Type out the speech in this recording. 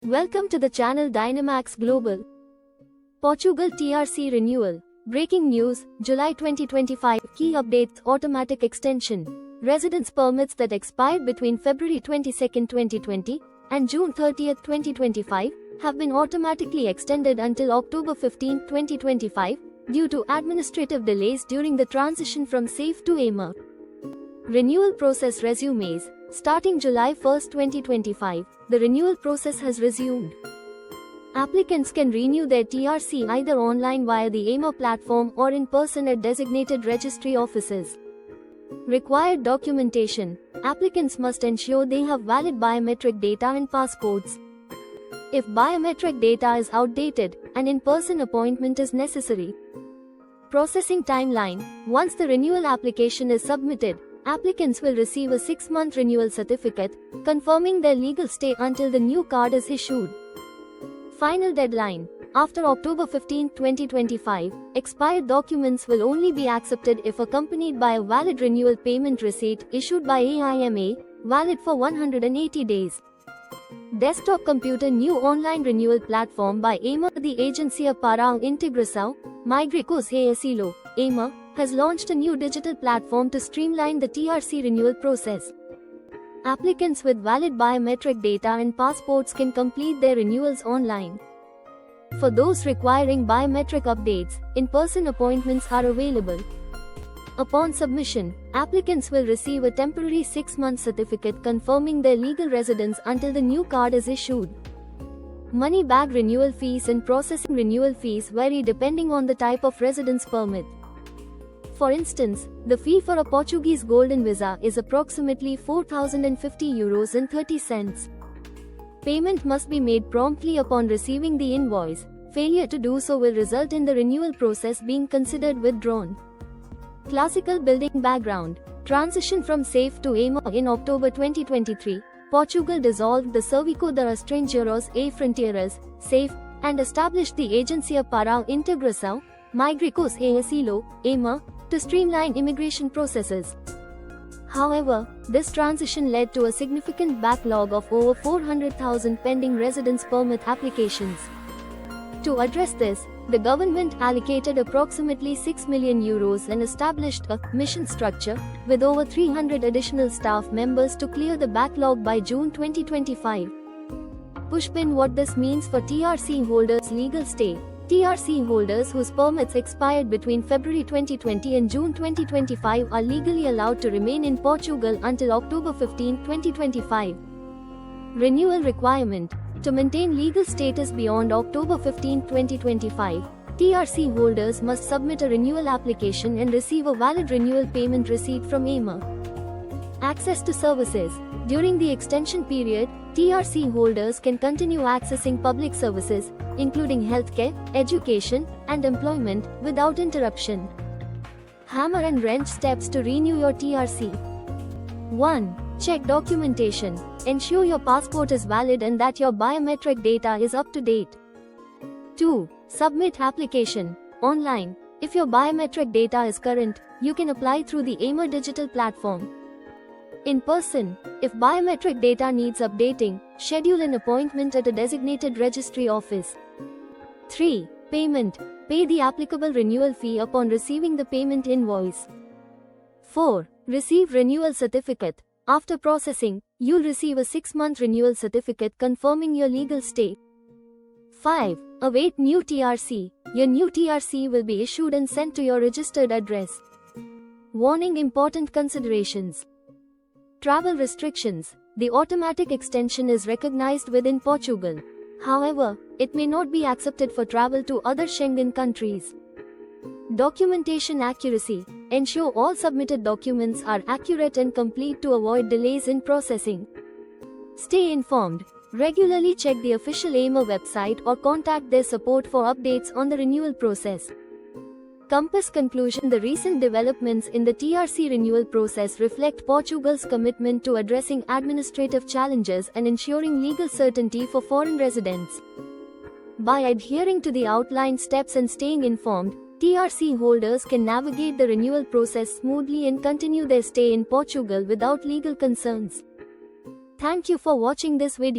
Welcome to the channel Dynamax Global. Portugal TRC renewal. Breaking news, July 2025. Key updates: automatic extension. Residence permits that expired between February 22, 2020 and June 30, 2025 have been automatically extended until October 15, 2025 due to administrative delays during the transition from SAFE to AMA. Renewal process resumes. Starting July 1, 2025, the renewal process has resumed. Applicants can renew their TRC either online via the AMA platform or in person at designated registry offices. Required documentation. Applicants must ensure they have valid biometric data and passports. If biometric data is outdated, an in-person appointment is necessary. Processing timeline. Once the renewal application is submitted, applicants will receive a 6-month renewal certificate, confirming their legal stay until the new card is issued. Final deadline. After October 15, 2025, expired documents will only be accepted if accompanied by a valid renewal payment receipt issued by AIMA, valid for 180 days. Desktop computer new online renewal platform by AMA. The Agência para a Integração Migrações e Asilo, AMA, has launched a new digital platform to streamline the TRC renewal process. Applicants with valid biometric data and passports can complete their renewals online. For those requiring biometric updates, in-person appointments are available. Upon submission, applicants will receive a temporary 6-month certificate confirming their legal residence until the new card is issued. Money back renewal fees and processing renewal fees vary depending on the type of residence permit. For instance, the fee for a Portuguese Golden Visa is approximately €4,050 and 30 cents. Payment must be made promptly upon receiving the invoice. Failure to do so will result in the renewal process being considered withdrawn. Classical building background. Transition from SAFE to AMA. In October 2023, Portugal dissolved the Serviço de Estrangeiros e Fronteiras, SAFE, and established the Agência para a Integração Migrações e Asilo, AMA, to streamline immigration processes. However, this transition led to a significant backlog of over 400,000 pending residence permit applications. To address this, the government allocated approximately €6 million and established a mission structure with over 300 additional staff members to clear the backlog by June 2025. Pushpin. What this means for TRC holders' legal stay. TRC holders whose permits expired between February 2020 and June 2025 are legally allowed to remain in Portugal until October 15, 2025. Renewal requirement. To maintain legal status beyond October 15, 2025, TRC holders must submit a renewal application and receive a valid renewal payment receipt from AMA. Access to services. During the extension period, TRC holders can continue accessing public services, including healthcare, education, and employment, without interruption. Hammer and wrench steps to renew your TRC. 1. Check documentation. Ensure your passport is valid and that your biometric data is up to date. 2. Submit application. Online. If your biometric data is current, you can apply through the AMA digital platform. In person. If biometric data needs updating, schedule an appointment at a designated registry office. 3. Payment. Pay the applicable renewal fee upon receiving the payment invoice. 4. Receive renewal certificate. After processing, you'll receive a 6-month renewal certificate confirming your legal stay. 5. Await new TRC. Your new TRC will be issued and sent to your registered address. Warning: important considerations. Travel restrictions. The automatic extension is recognized within Portugal. However, it may not be accepted for travel to other Schengen countries. Documentation accuracy. Ensure all submitted documents are accurate and complete to avoid delays in processing. Stay informed. Regularly check the official AMA website or contact their support for updates on the renewal process. Compass conclusion. The recent developments in the TRC renewal process reflect Portugal's commitment to addressing administrative challenges and ensuring legal certainty for foreign residents. By adhering to the outlined steps and staying informed, TRC holders can navigate the renewal process smoothly and continue their stay in Portugal without legal concerns. Thank you for watching this video.